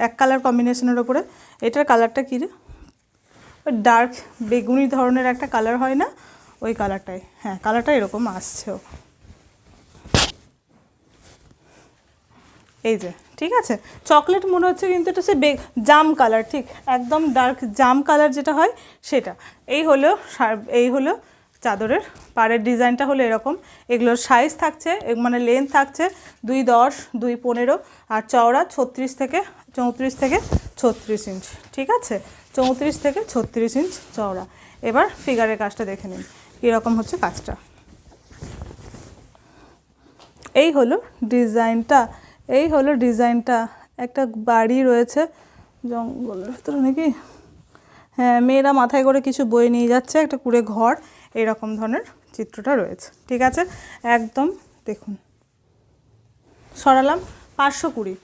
এক কালার কম্বিনেশনের ওপরে। এটার কালারটা কী রে, ওই ডার্ক বেগুনি ধরনের একটা কালার হয় না, ওই কালারটাই, হ্যাঁ কালারটা এরকম আসছেও, এই যে ঠিক আছে। চকলেট মনে হচ্ছে কিন্তু এটা সে জাম কালার, ঠিক একদম ডার্ক জাম কালার যেটা হয় সেটা। এই হলো চাদরের পাড়ের ডিজাইনটা হলো এরকম। এগুলোর সাইজ থাকছে মানে লেন্থ থাকছে 2.10, 2.15 আর চওড়া 34 থেকে 36 ইঞ্চ, ঠিক আছে, 34 থেকে 36 ইঞ্চ চওড়া। এবার ফিগারের কাজটা দেখে নিন কীরকম হচ্ছে কাজটা। এই হলো ডিজাইনটা, একটা বাড়ি রয়েছে জঙ্গলের ভিতরে নাকি, হ্যাঁ মেয়েরা মাথায় করে কিছু বয়ে নিয়ে যাচ্ছে, একটা কুড়ে ঘর, এরকম ধরনের চিত্রটা রয়েছে, ঠিক আছে। একদম দেখুন, সরালাম 520